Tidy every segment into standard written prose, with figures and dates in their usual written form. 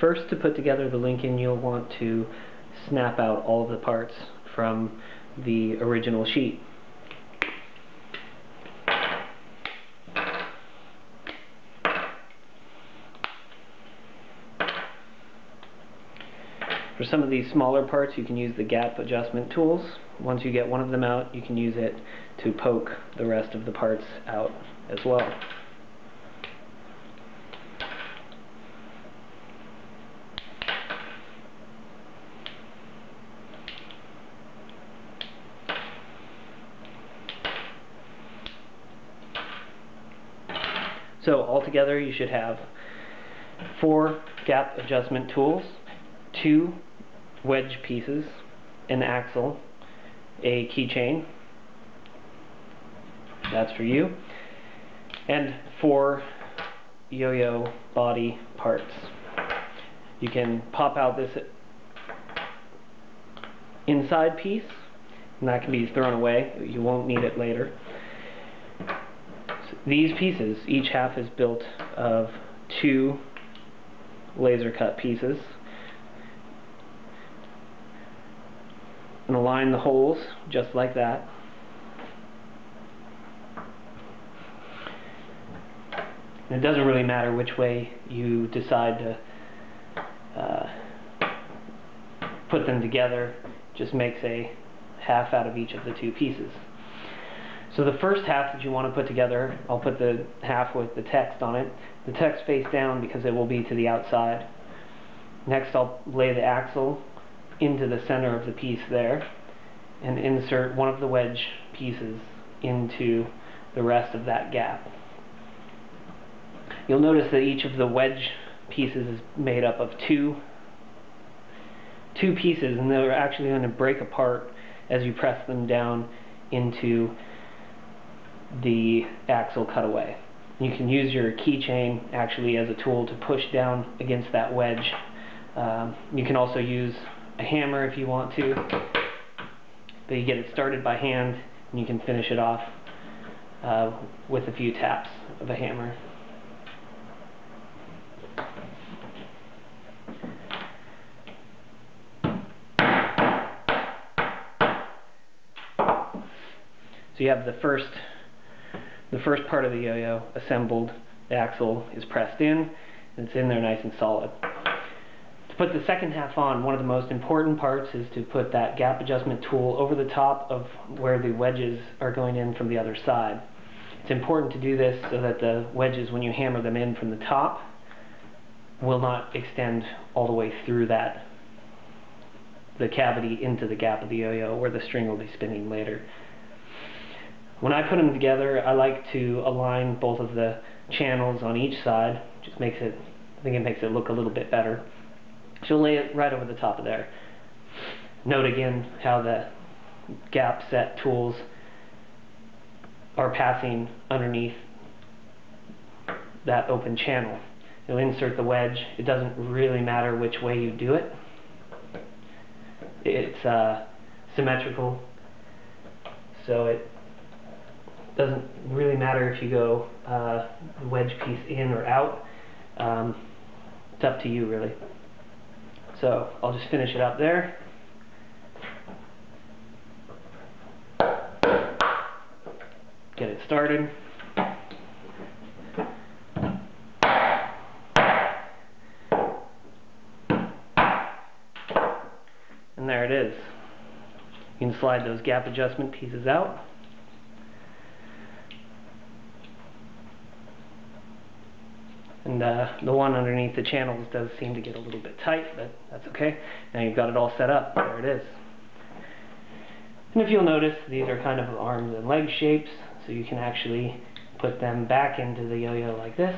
first, to put together the Lincoln, you'll want to snap out all of the parts from the original sheet. For some of these smaller parts, you can use the gap adjustment tools. Once you get one of them out, you can use it to poke the rest of the parts out as well. So altogether, you should have 4 gap adjustment tools, 2 wedge pieces, an axle, a keychain, that's for you, and 4 yo-yo body parts. You can pop out this inside piece, and that can be thrown away. You won't need it later. So these pieces, each half is built of 2 laser cut pieces. And align the holes just like that. And it doesn't really matter which way you decide to put them together, just makes a half out of each of the 2 pieces. So the first half that you want to put together, I'll put the half with the text on it. The text face down because it will be to the outside. Next, I'll lay the axle into the center of the piece there and insert one of the wedge pieces into the rest of that gap. You'll notice that each of the wedge pieces is made up of two pieces, and they're actually going to break apart as you press them down into the axle cutaway. You can use your keychain actually as a tool to push down against that wedge. You can also use a hammer if you want to, but you get it started by hand and you can finish it off with a few taps of a hammer. So you have the first part of the yo-yo assembled. The axle is pressed in and it's in there nice and solid. To put the second half on, one of the most important parts is to put that gap adjustment tool over the top of where the wedges are going in from the other side. It's important to do this so that the wedges, when you hammer them in from the top, will not extend all the way through the cavity into the gap of the yo-yo where the string will be spinning later. When I put them together, I like to align both of the channels on each side. Just makes it, I think it makes it look a little bit better. So lay it right over the top of there. Note again how the gap set tools are passing underneath that open channel. You'll insert the wedge. It doesn't really matter which way you do it. It's symmetrical, so it doesn't really matter if you go the wedge piece in or out. It's up to you really. So I'll just finish it up there. Get it started. And there it is. You can slide those gap adjustment pieces out. And the one underneath the channels does seem to get a little bit tight, but that's okay. Now you've got it all set up. There it is. And if you'll notice, these are kind of arms and leg shapes, so you can actually put them back into the yo-yo like this.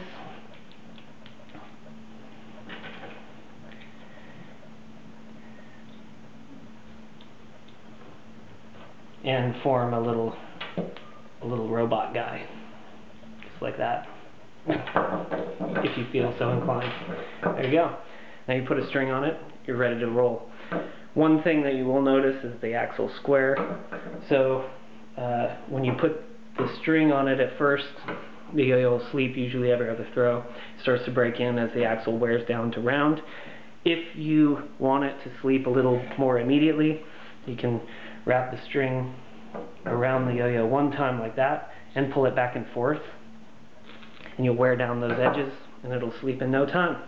And form a little robot guy, just like that. If you feel so inclined. There you go. Now you put a string on it, you're ready to roll. One thing that you will notice is the axle square. So when you put the string on it at first, the yo-yo will sleep usually every other throw. It starts to break in as the axle wears down to round. If you want it to sleep a little more immediately, you can wrap the string around the yo-yo one time like that and pull it back and forth, and you'll wear down those edges and it'll sleep in no time.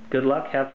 Good luck. Have